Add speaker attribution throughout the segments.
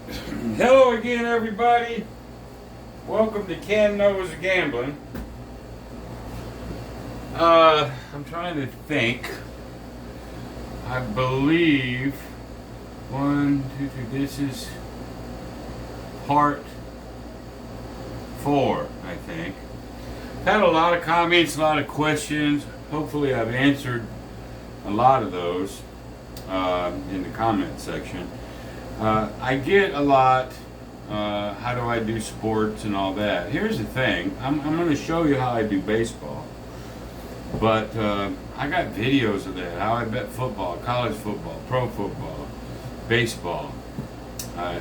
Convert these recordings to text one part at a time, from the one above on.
Speaker 1: Hello again, everybody. Welcome to Ken Knows Gambling. I'm trying to think. I believe 1, 2, 3. This is part 4, I think. Had a lot of comments, a lot of questions. Hopefully, I've answered a lot of those in the comment section. I get a lot, how do I do sports and all that. Here's the thing, I'm going to show you how I do baseball. But I got videos of that, how I bet football, college football, pro football, baseball. I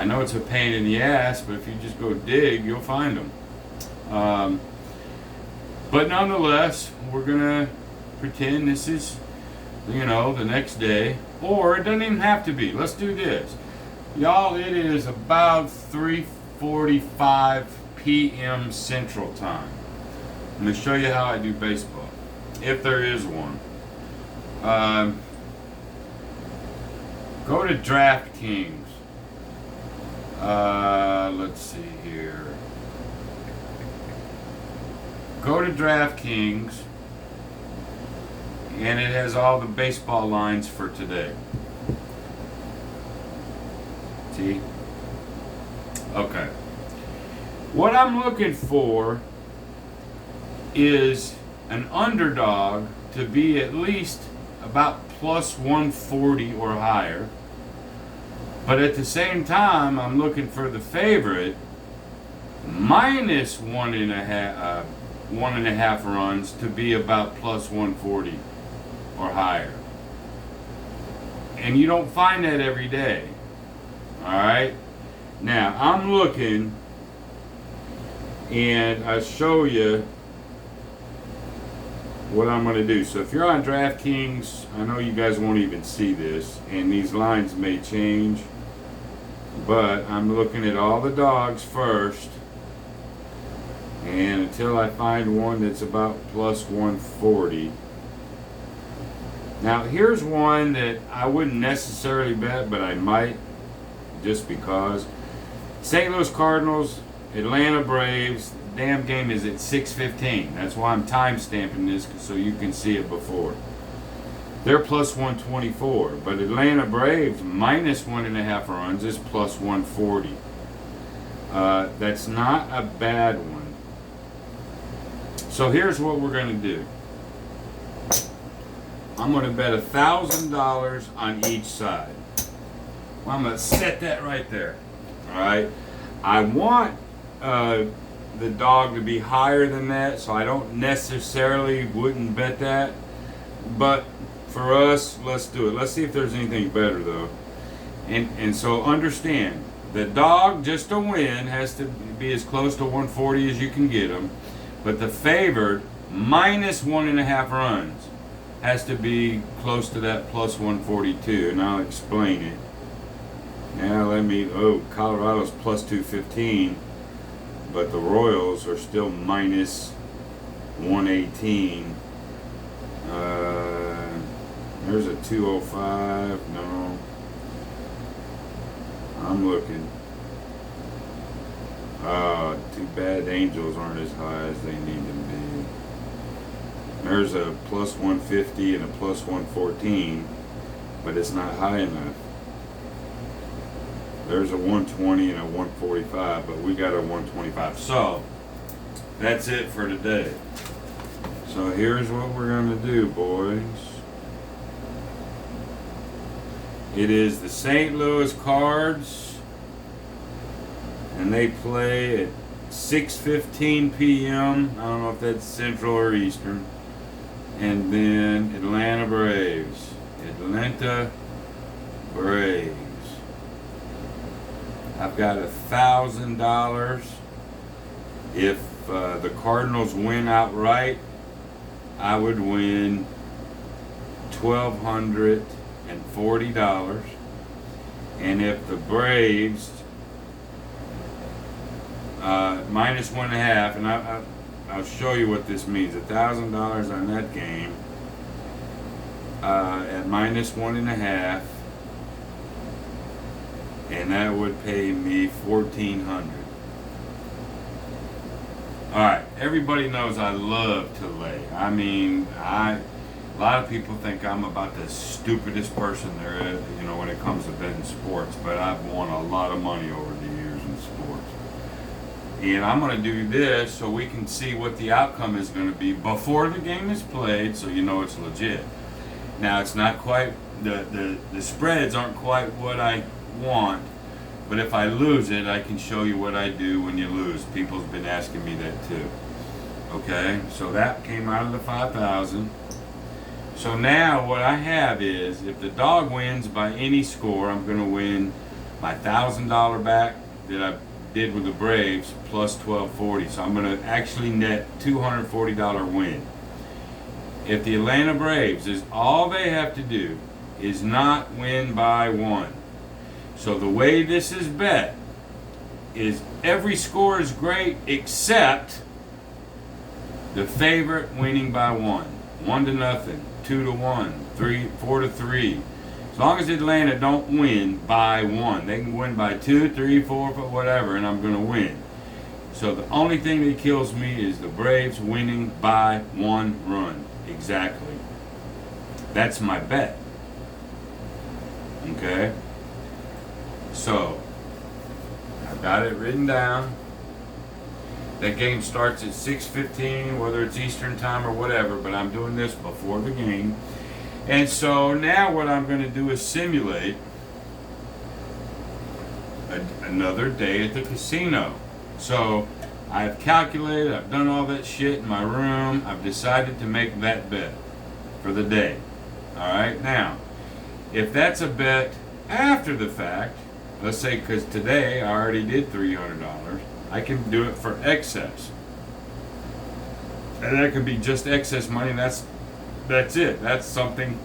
Speaker 1: know it's a pain in the ass, but if you just go dig, you'll find them. But nonetheless, we're going to pretend this is, the next day. Or it doesn't even have to be. Let's do this. Y'all, it is about 3:45 p.m. Central Time. I'm going to show you how I do baseball, if there is one. Go to DraftKings. Let's see here. Go to DraftKings, and it has all the baseball lines for today. See? Okay. What I'm looking for is an underdog to be at least about plus 140 or higher. But at the same time, I'm looking for the favorite minus 1.5 runs to be about plus 140 or higher. And you don't find that every day. Alright? Now, I'm looking, and I'll show you what I'm going to do. So if you're on DraftKings, I know you guys won't even see this, and these lines may change, but I'm looking at all the dogs first, and until I find one that's about plus 140. Now here's one that I wouldn't necessarily bet, but I might, just because. St. Louis Cardinals, Atlanta Braves. The damn game is at 6:15. That's why I'm time stamping this, so you can see it before. They're plus 124, but Atlanta Braves minus 1.5 runs is plus 140. That's not a bad one. So here's what we're going to do. I'm going to bet $1,000 on each side. Well, I'm going to set that right there. Alright? I want the dog to be higher than that, so I don't necessarily wouldn't bet that. But for us, let's do it. Let's see if there's anything better, though. And so understand, the dog, just to win, has to be as close to 140 as you can get them. But the favored, minus 1.5 runs, has to be close to that plus 142, and I'll explain it. Now Colorado's plus 215, but the Royals are still minus 118. There's a 205, no. I'm looking. Too bad the Angels aren't as high as they need to be. There's a plus 150 and a plus 114, but it's not high enough. There's a 120 and a 145, but we got a 125. So, that's it for today. So here's what we're going to do, boys. It is the St. Louis Cards, and they play at 6:15 p.m. I don't know if that's Central or Eastern. And then Atlanta Braves. Atlanta Braves. I've got $1,000. If the Cardinals win outright, I would win $1,240. And if the Braves minus 1.5, and I'll show you what this means. $1,000 on that game at minus 1.5 and that would pay me $1,400. All right, everybody knows I love to lay. I mean, a lot of people think I'm about the stupidest person there is, you know, when it comes to betting sports, but I've won a lot of money over the years in sports. And I'm going to do this so we can see what the outcome is going to be before the game is played, so you know it's legit. Now, it's not quite, the spreads aren't quite what I want, but if I lose it, I can show you what I do when you lose. People's been asking me that too. Okay, so that came out of the 5,000. So now what I have is, if the dog wins by any score, I'm going to win my $1,000 back that I did with the Braves plus $1,240. So I'm going to actually net $240 win. If the Atlanta Braves is all they have to do is not win by one. So the way this is bet is every score is great except the favorite winning by one. 1-0, 2-1, 4-3. As long as Atlanta don't win by one, they can win by 2, 3, 4, whatever, and I'm going to win. So the only thing that kills me is the Braves winning by 1 run. Exactly. That's my bet. Okay? So, I've got it written down. That game starts at 6:15, whether it's Eastern time or whatever, but I'm doing this before the game. And so now what I'm going to do is simulate another day at the casino. So I've calculated, I've done all that shit in my room. I've decided to make that bet for the day. All right, now, if that's a bet after the fact, let's say because today I already did $300, I can do it for excess. And that could be just excess money. That's it. That's something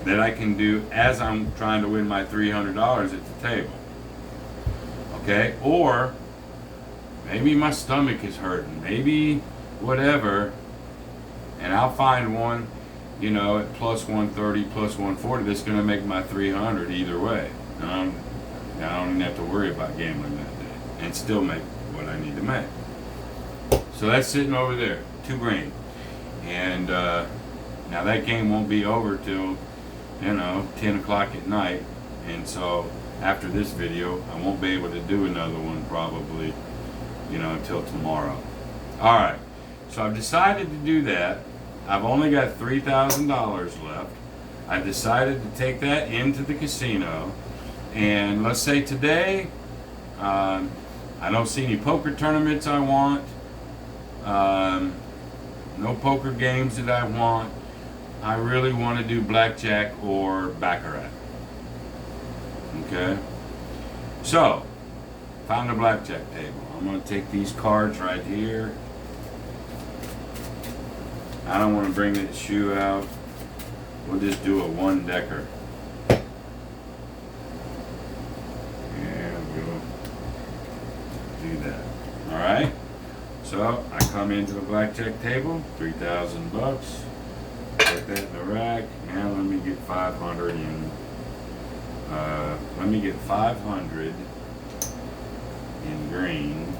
Speaker 1: that I can do as I'm trying to win my $300 at the table. Okay? Or maybe my stomach is hurting. Maybe whatever. And I'll find one, you know, at plus 130, plus 140 that's going to make my 300 either way. I don't even have to worry about gambling that day and still make what I need to make. So that's sitting over there, $2,000. And now that game won't be over till, 10 o'clock at night. And so after this video, I won't be able to do another one probably, until tomorrow. All right, so I've decided to do that. I've only got $3,000 left. I decided to take that into the casino. And let's say today, I don't see any poker tournaments I want. No poker games that I want. I really want to do Blackjack or Baccarat. Okay? So, found a Blackjack table. I'm going to take these cards right here. I don't want to bring that shoe out. We'll just do a one-decker. Do that. All right. So I come into the blackjack table, $3,000. Put that in the rack. Now let me get 500 in. Let me get 500 in green.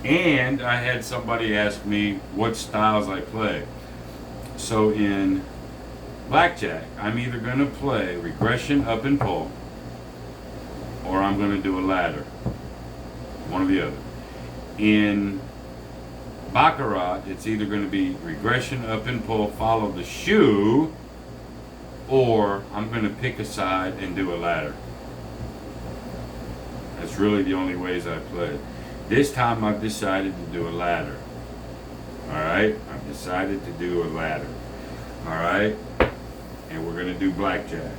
Speaker 1: And I had somebody ask me what styles I play. So in blackjack, I'm either going to play regression up and pull, or I'm going to do a ladder. One or the other. In Baccarat, it's either going to be regression up and pull, follow the shoe, or I'm going to pick a side and do a ladder. That's really the only ways I play. This time I've decided to do a ladder. Alright? I've decided to do a ladder. Alright? And we're going to do blackjack.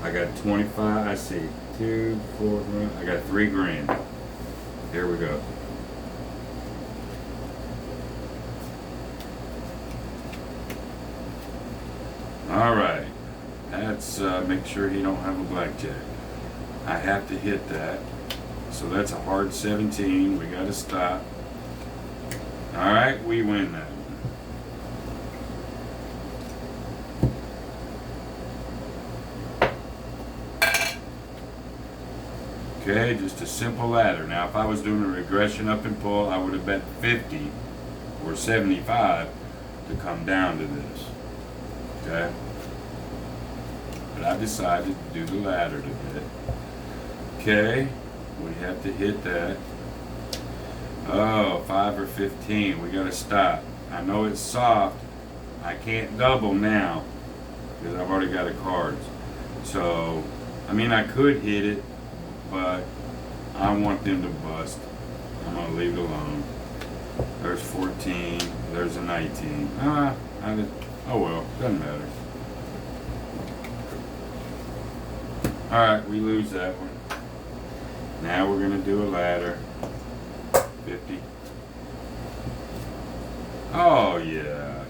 Speaker 1: I got 25, I see. 2, 4, I got $3,000. Here we go. All right. That's make sure he don't have a blackjack. I have to hit that. So that's a hard 17. We got to stop. All right, we win that. Okay, just a simple ladder. Now, if I was doing a regression up and pull, I would have bet 50 or 75 to come down to this. Okay? But I decided to do the ladder today. Okay, we have to hit that. Oh, 5 or 15. We gotta stop. I know it's soft. I can't double now because I've already got a cards. So, I mean, I could hit it, but I want them to bust. I'm gonna leave it alone. There's 14. There's a 19. Oh well, doesn't matter. All right, we lose that one. Now we're gonna do a ladder. 50. Oh yeah,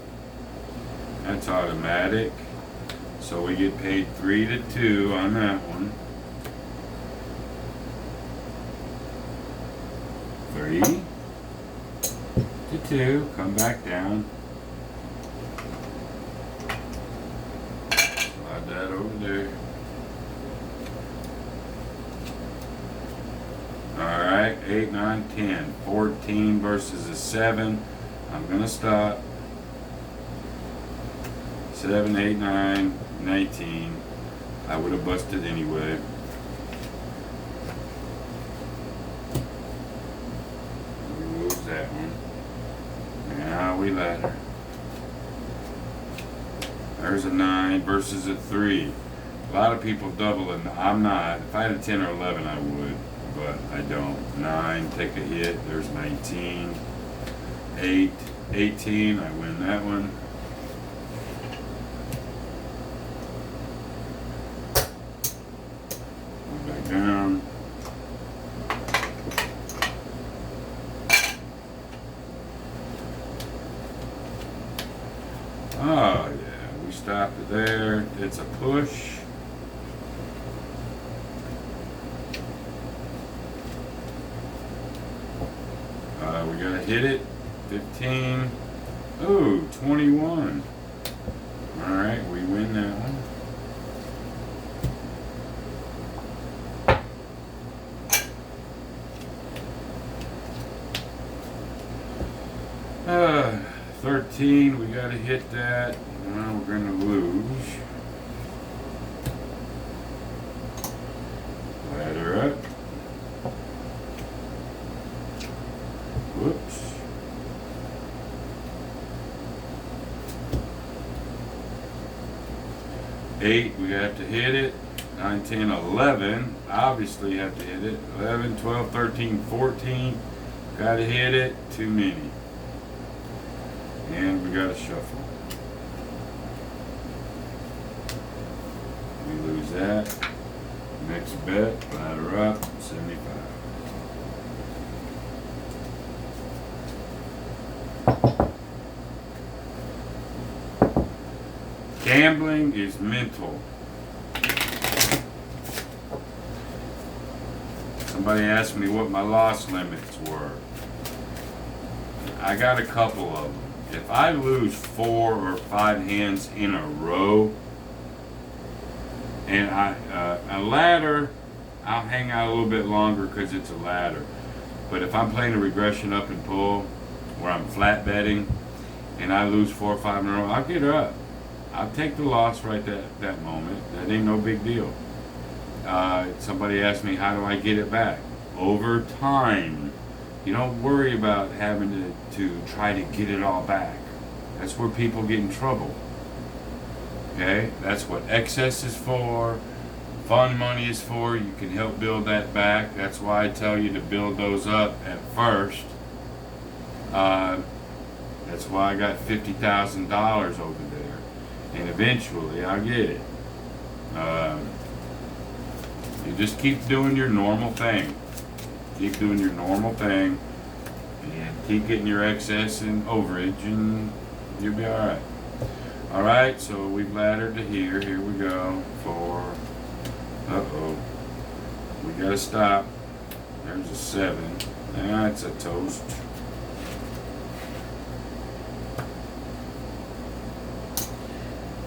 Speaker 1: that's automatic. So we get paid 3 to 2 on that one. 3 to 2. Come back down. Slide that over there. Alright, 8, 9, 10. 14 versus a 7. I'm going to stop. 7, 8, 9, 19. I would have busted anyway. We lose that one. Now we ladder. There's a 9 versus a 3. A lot of people double it. I'm not. If I had a 10 or 11, I would. But I don't. 9, take a hit. There's 19. 8, 18. I win that one. Go back down. Oh yeah, we stopped it there. It's a push. We gotta hit it. 15. Ooh, 21. Alright, we win that one. Uh, 13, we gotta hit that. Well, we're gonna lose. Ladder up. Whoops. 8, we have to hit it. 9, 10, 11. Obviously have to hit it. 11, 12, 13, 14. Gotta hit it. Too many. And we gotta shuffle. We lose that. Next bet, ladder up, 75. Gambling is mental. Somebody asked me what my loss limits were. I got a couple of them. If I lose 4 or 5 hands in a row, and a ladder, I'll hang out a little bit longer because it's a ladder. But if I'm playing a regression up and pull, where I'm flat betting, and I lose 4 or 5 in a row, I'll get up. I'll take the loss right that moment. That ain't no big deal. Somebody asked me, how do I get it back? Over time. You don't worry about having to try to get it all back. That's where people get in trouble. Okay? That's what excess is for. Fund money is for. You can help build that back. That's why I tell you to build those up at first. That's why I got $50,000 over there. And eventually I'll get it. You just keep doing your normal thing. Keep doing your normal thing. And keep getting your excess and overage, and you'll be alright. Alright, so we've laddered to here. Here we go. 4. Uh-oh. We gotta stop. There's a 7. That's a toast.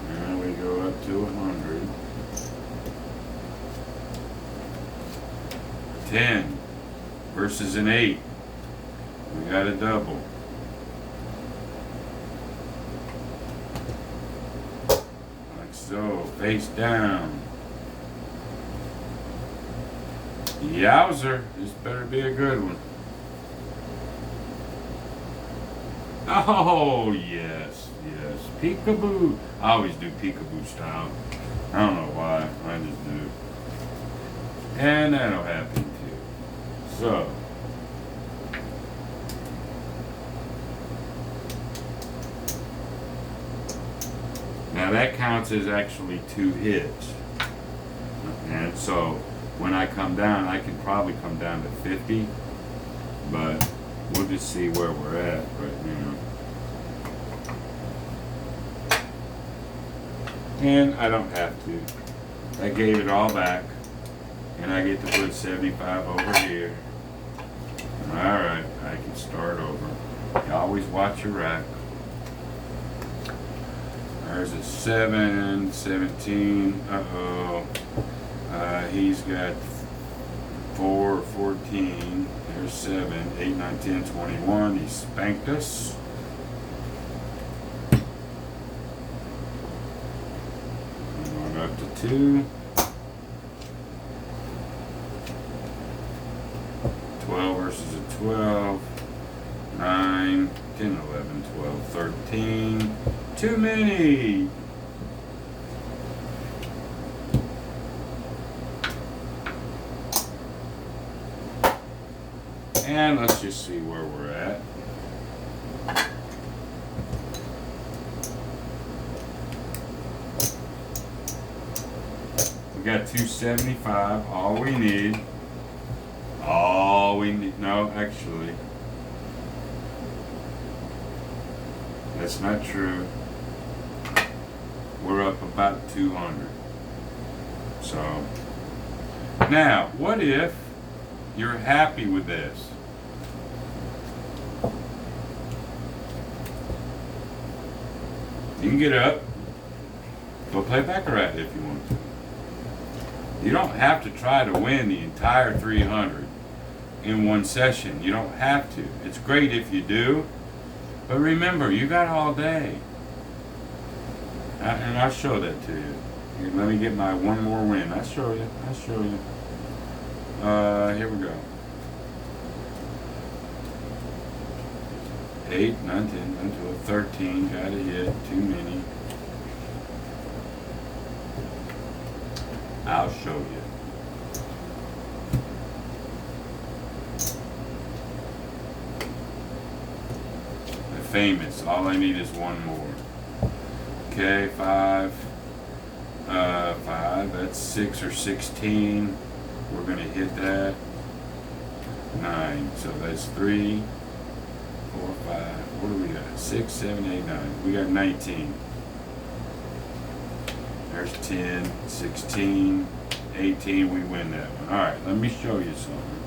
Speaker 1: Now we go up to 100. 10 versus an 8. We got a double. Like so, face down. Yowzer, this better be a good one. Oh, yes, yes. Peekaboo. I always do peekaboo style. I don't know why. I just do. And that'll happen too. So. Now that counts as actually 2 hits. And so when I come down, I can probably come down to 50. But we'll just see where we're at right now. And I don't have to. I gave it all back. And I get to put 75 over here. Alright, I can start over. You always watch your rack. There's a 7, 17. Uh-oh. He's got 4, 14. There's 7, 8, 9, 10, 21. He spanked us. Going up to 2. 12 versus a 12. 9, 10, 11, 12, 13. Too many. And let's just see where we're at. We got 275, all we need. No, actually. That's not true. We're up about 200. So, now, what if you're happy with this? You can get up, go play Baccarat if you want to. You don't have to try to win the entire 300 in one session. You don't have to. It's great if you do, but remember, you got all day. And I'll show that to you. Here, let me get my one more win. I'll show you. Here we go. 8, 9, 10, 11, 12, 13. Got a hit. Too many. I'll show you. The famous. All I need is one more. Okay, 5. 5. That's 6 or 16. We're going to hit that. 9. So that's 3, 4, 5. What do we got? 6, 7, 8, 9. We got 19. There's 10, 16, 18. We win that one. All right, let me show you something.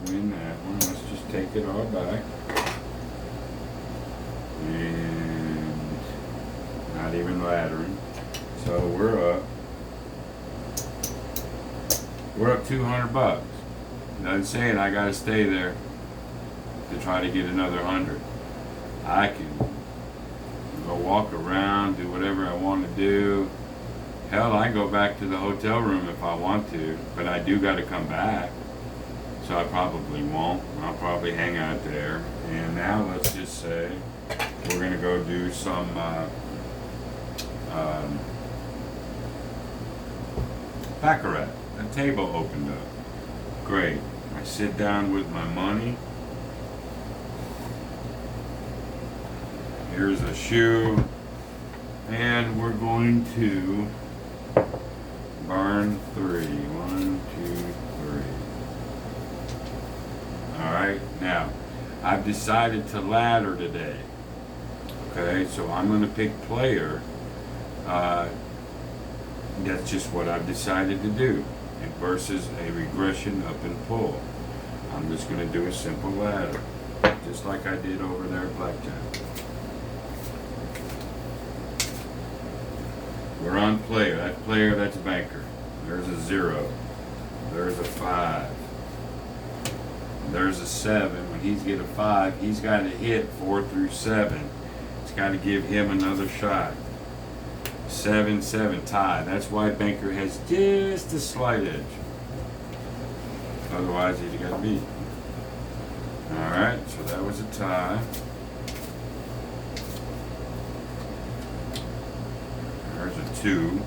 Speaker 1: We win that one. Let's just take it all back. And not even laddering. So we're up. We're up $200. Doesn't say it, I gotta stay there to try to get another 100. I can go walk around, do whatever I want to do. Hell, I go back to the hotel room if I want to, but I do got to come back. So I probably won't. I'll probably hang out there. And now let's just say we're gonna go do some Baccarat. A table opened up. Great. I sit down with my money. Here's a shoe. And we're going to burn 3. 1, 2, 3. Alright, now I've decided to ladder today. Okay, so I'm going to pick player. That's just what I've decided to do. Versus a regression up and pull. I'm just going to do a simple ladder. Just like I did over there at Blackjack. We're on player. That's player, that's banker. There's a 0. There's a 5. There's a 7. When he's get a 5, he's got to hit 4 through 7. It's got to give him another shot. 7, 7 tie. That's why banker has just a slight edge. Otherwise, he's got to beat. Alright, so that was a tie. There's a 2.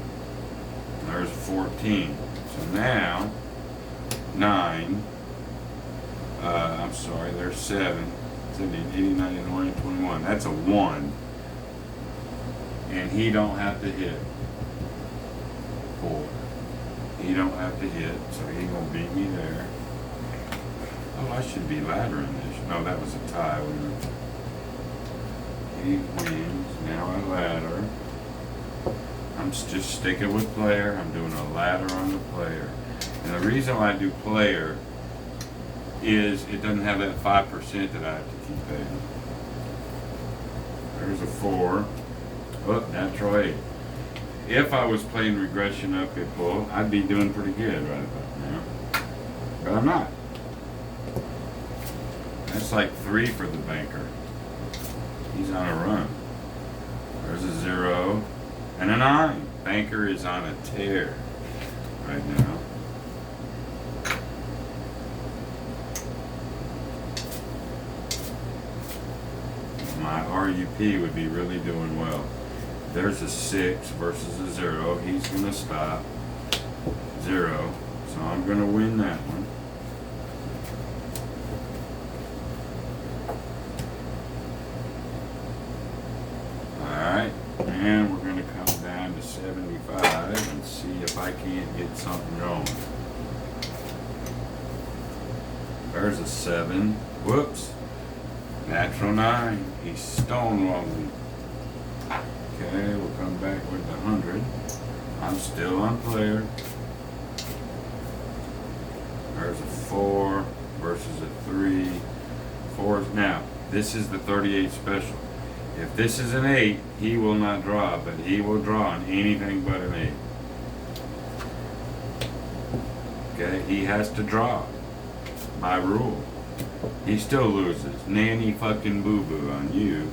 Speaker 1: There's a 14. So now, 9. I'm sorry, there's 7. 70, 80, 90, 90, 21. That's a 1. And he don't have to hit 4. He don't have to hit, so he gonna beat me there. Oh, I should be laddering this. No, that was a tie. He wins. Now I ladder. I'm just sticking with player. I'm doing a ladder on the player. And the reason why I do player is it doesn't have that 5% that I have to keep paying. There's a 4. Oh, natural 8. If I was playing regression up at bull, I'd be doing pretty good right about now. But I'm not. That's like 3 for the banker. He's on a run. There's a 0 and a 9. Banker is on a tear right now. My RUP would be really doing well. There's a 6 versus a 0. He's going to stop. 0. So I'm going to win that one. Alright. And we're going to come down to 75 and see if I can't get something going. There's a 7. Whoops. Natural 9. He's stonewalling. Okay, we'll come back with the 100. I'm still on player. There's a 4 versus a 3. 4 is now. This is the 38 special. If this is an 8, he will not draw, but he will draw on anything but an 8. Okay, he has to draw by rule. He still loses. Nanny fucking boo-boo on you.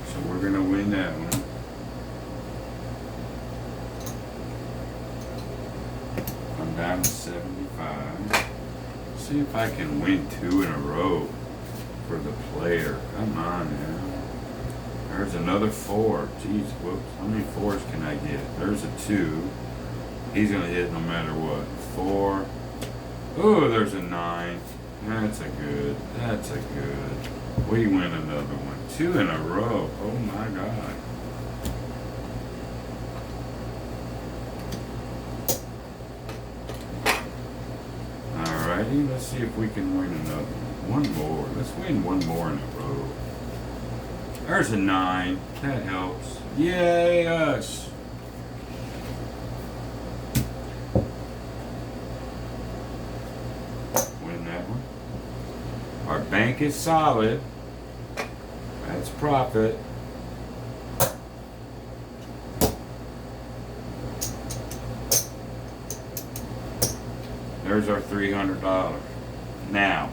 Speaker 1: So we're going to win that one. I'm down to 75. See if I can win 2 in a row for the player. Come on now. There's another 4. Jeez, whoops. How many 4s can I get? There's a 2. He's going to hit no matter what. 4. Oh, there's a 9. That's a good. That's a good. We win another one. 2 in a row. Oh my God. Alrighty, let's see if we can win another one. One more. Let's win one more in a row. There's a 9. That helps. Yay, us. Win that one. Our bank is solid. That's profit. There's our $300. Now,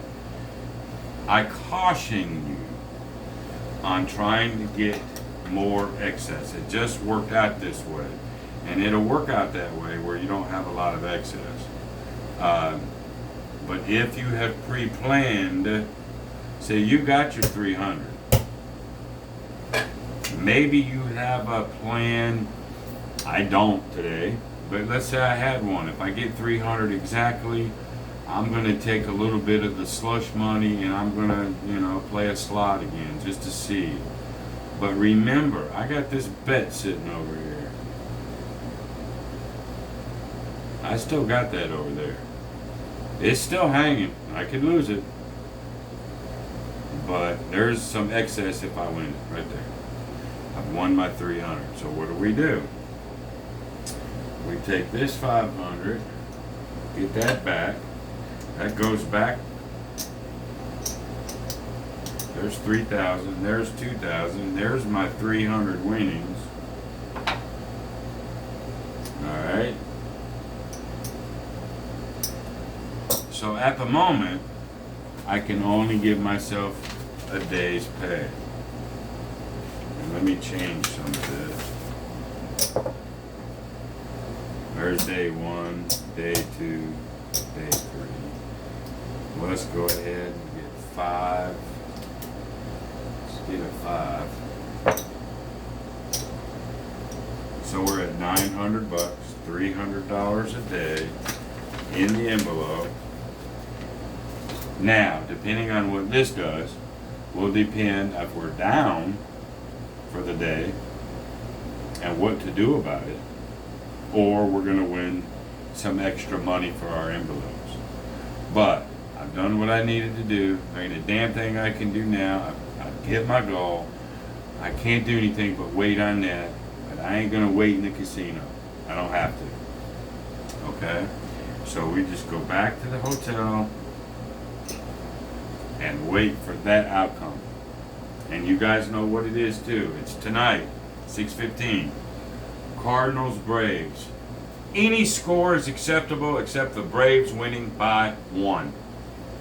Speaker 1: I caution you on trying to get more excess. It just worked out this way. And it'll work out that way where you don't have a lot of excess. But if you have pre-planned, say you got your 300, maybe you have a plan. I don't today, but let's say I had one. If I get 300 exactly, I'm going to take a little bit of the slush money and I'm going to, play a slot again just to see. But remember, I got this bet sitting over here. I still got that over there. It's still hanging. I could lose it. But there's some excess if I win it right there. I've won my 300. So what do? We take this 500, get that back. That goes back. There's 3,000. There's 2,000. There's my 300 winnings. So at the moment, I can only give myself a day's pay. And let me change some of this. There's day 1, day 2, day 3. Well, let's go ahead and get 5. Let's get a 5. So we're at $900, $300 a day in the envelope. Now, depending on what this does, will depend if we're down for the day and what to do about it, or we're going to win some extra money for our envelopes. But I've done what I needed to do. There ain't a damn thing I can do now. I've hit my goal. I can't do anything but wait on that. But I ain't going to wait in the casino. I don't have to. Okay? So we just go back to the hotel and wait for that outcome. And you guys know what it is too. It's tonight, 6:15. Cardinals, Braves. Any score is acceptable except the Braves winning by 1.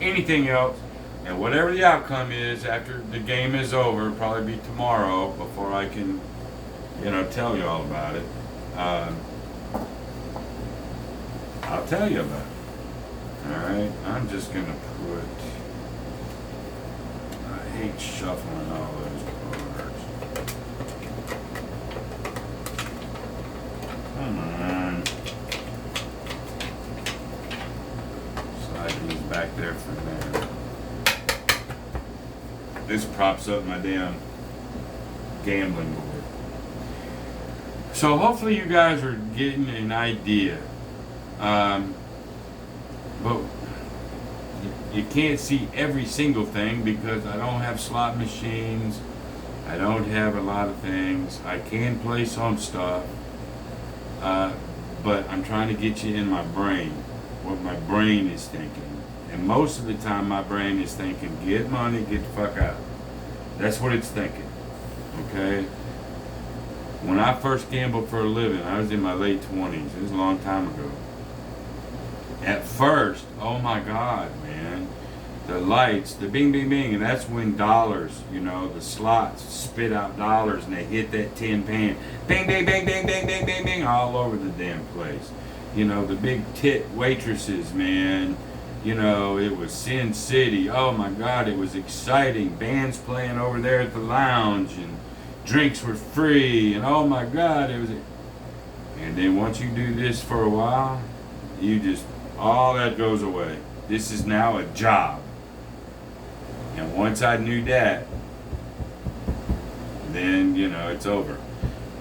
Speaker 1: Anything else, and whatever the outcome is after the game is over, it'll probably be tomorrow before I can, tell you all about it. I'll tell you about it. Alright, I'm just gonna put, I hate shuffling all those cards. Come on. Slide these back there for now. This props up my damn gambling board. So hopefully you guys are getting an idea. But you can't see every single thing because I don't have slot machines. I don't have a lot of things. I can play some stuff. But I'm trying to get you in my brain, what my brain is thinking. And most of the time my brain is thinking, get money, get the fuck out. That's what it's thinking. Okay? When I first gambled for a living, I was in my late 20s. It was a long time ago. At first, oh my God, man. The lights, the bing, bing, bing, and that's when dollars, the slots spit out dollars and they hit that tin pan. Bing, bing, bing, bing, bing, bing, bing, bing, all over the damn place. The big tit waitresses, man. It was Sin City. Oh my God, it was exciting. Bands playing over there at the lounge and drinks were free. And oh my God, it was. And then once you do this for a while, all that goes away. This is now a job. And once I knew that, then, it's over.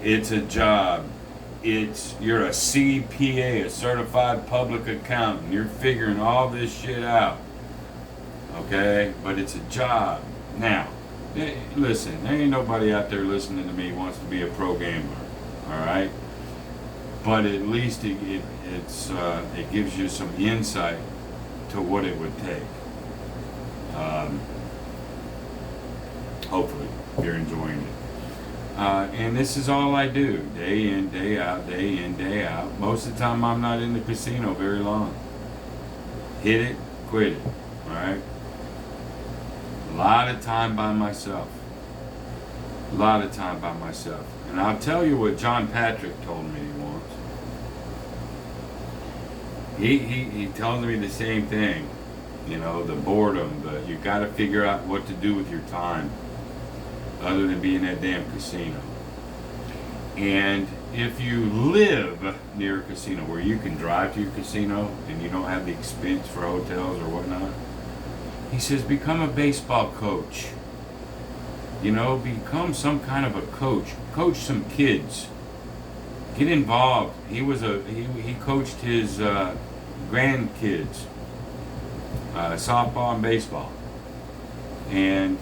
Speaker 1: It's a job. You're a CPA, a certified public accountant. You're figuring all this shit out. Okay? But it's a job. Now, listen, there ain't nobody out there listening to me wants to be a pro gambler. Alright? But at least it gives you some insight to what it would take. Hopefully, you're enjoying it. And this is all I do, day in, day out, day in, day out. Most of the time, I'm not in the casino very long. Hit it, quit it. All right. A lot of time by myself. And I'll tell you what John Patrick told me once. He tells me the same thing. The boredom, you got to figure out what to do with your time other than being at damn casino. And if you live near a casino where you can drive to your casino and you don't have the expense for hotels or whatnot, he says become a baseball coach. Become some kind of a coach. Coach some kids. Get involved. He coached his grandkids softball and baseball, and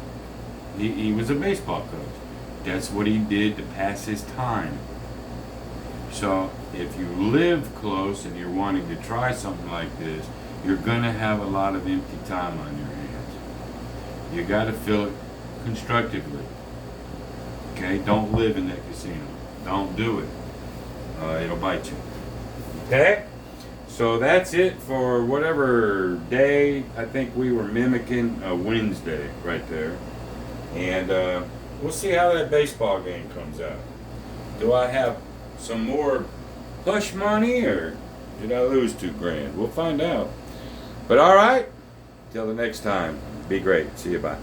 Speaker 1: he was a baseball coach. That's what he did to pass his time. So if you live close and you're wanting to try something like this, you're gonna have a lot of empty time on your hands. You got to fill it constructively. Okay, don't live in that casino. Don't do it. It'll bite you. Okay. So that's it for whatever day. I think we were mimicking a Wednesday right there. And we'll see how that baseball game comes out. Do I have some more push money or did I lose $2,000? We'll find out. But all right, till the next time, be great. See you, bye.